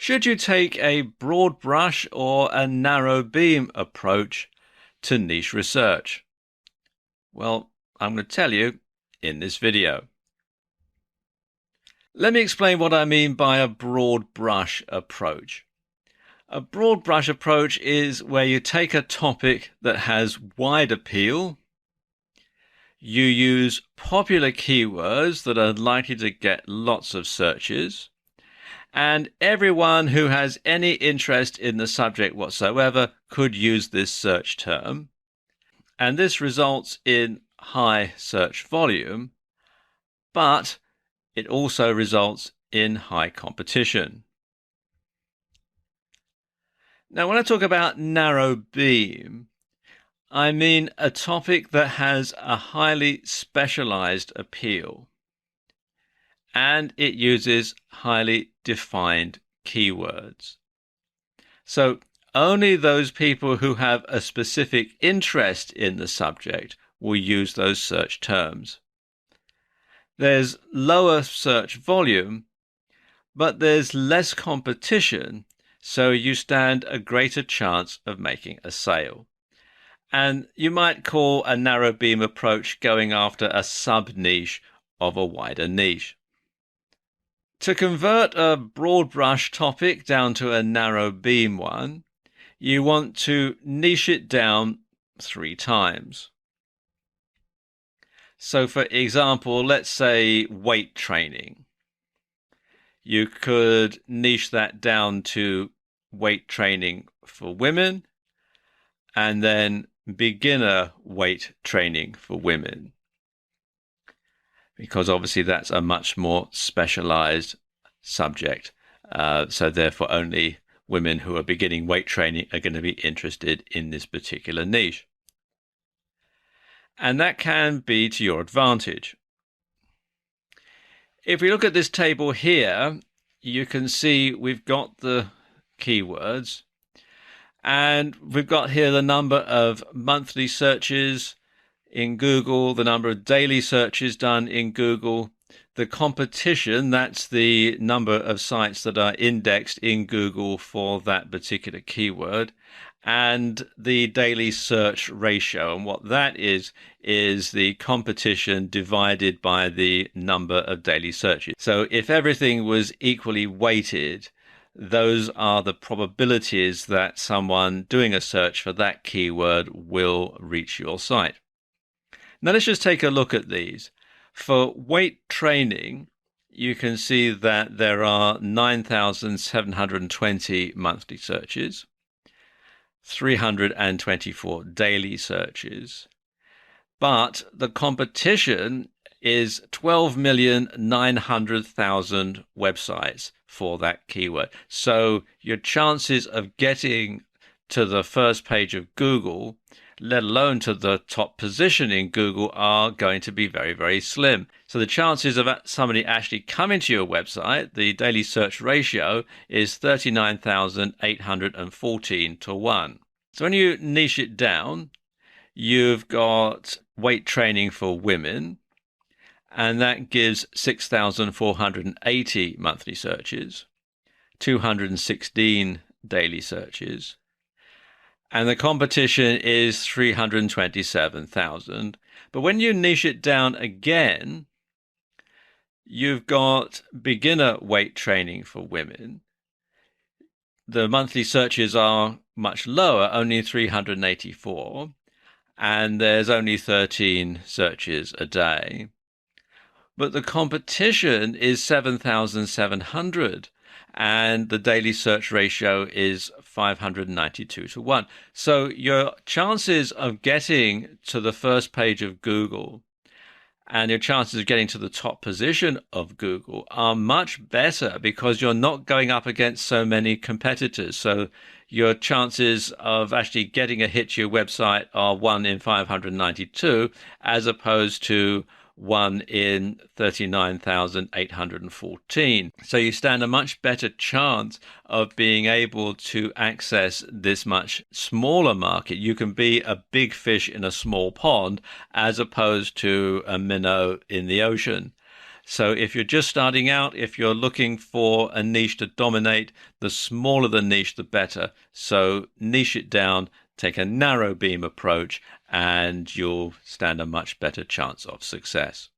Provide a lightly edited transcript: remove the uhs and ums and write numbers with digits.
Should you take a broad brush or a narrow beam approach to niche research? Well, I'm going to tell you in this video. Let me explain what I mean by a broad brush approach. A broad brush approach is where you take a topic that has wide appeal, you use popular keywords that are likely to get lots of searches, and everyone who has any interest in the subject whatsoever could use this search term. And this results in high search volume, but it also results in high competition. Now, when I talk about narrow beam, I mean a topic that has a highly specialized appeal, and it uses highly defined keywords. So only those people who have a specific interest in the subject will use those search terms. There's lower search volume, but there's less competition, so you stand a greater chance of making a sale. And you might call a narrow beam approach going after a sub-niche of a wider niche. To convert a broad brush topic down to a narrow beam one, you want to niche it down 3 times. So for example, let's say weight training. You could niche that down to weight training for women and then beginner weight training for women, because obviously that's a much more specialized subject. So therefore only women who are beginning weight training are going to be interested in this particular niche. And that can be to your advantage. If we look at this table here, you can see we've got the keywords, and we've got here the number of monthly searches in Google, the number of daily searches done in Google, the competition, that's the number of sites that are indexed in Google for that particular keyword, and the daily search ratio. And what that is the competition divided by the number of daily searches. So if everything was equally weighted, those are the probabilities that someone doing a search for that keyword will reach your site. Now let's just take a look at these. For weight training, you can see that there are 9,720 monthly searches, 324 daily searches, but the competition is 12,900,000 websites for that keyword. So your chances of getting to the first page of Google, let alone to the top position in Google, are going to be very, very slim. So the chances of somebody actually coming to your website, the daily search ratio is 39,814 to 1. So when you niche it down, you've got weight training for women, and that gives 6,480 monthly searches, 216 daily searches, and the competition is 327,000. But when you niche it down again, you've got beginner weight training for women. The monthly searches are much lower, only 384, and there's only 13 searches a day. But the competition is 7,700, and the daily search ratio is 592 to 1. So your chances of getting to the first page of Google and your chances of getting to the top position of Google are much better because you're not going up against so many competitors. So your chances of actually getting a hit to your website are 1 in 592, as opposed to 1 in 39,814. So you stand a much better chance of being able to access this much smaller market. You can be a big fish in a small pond as opposed to a minnow in the ocean. So if you're just starting out, if you're looking for a niche to dominate, the smaller the niche, the better. So niche it down, take a narrow beam approach, and you'll stand a much better chance of success.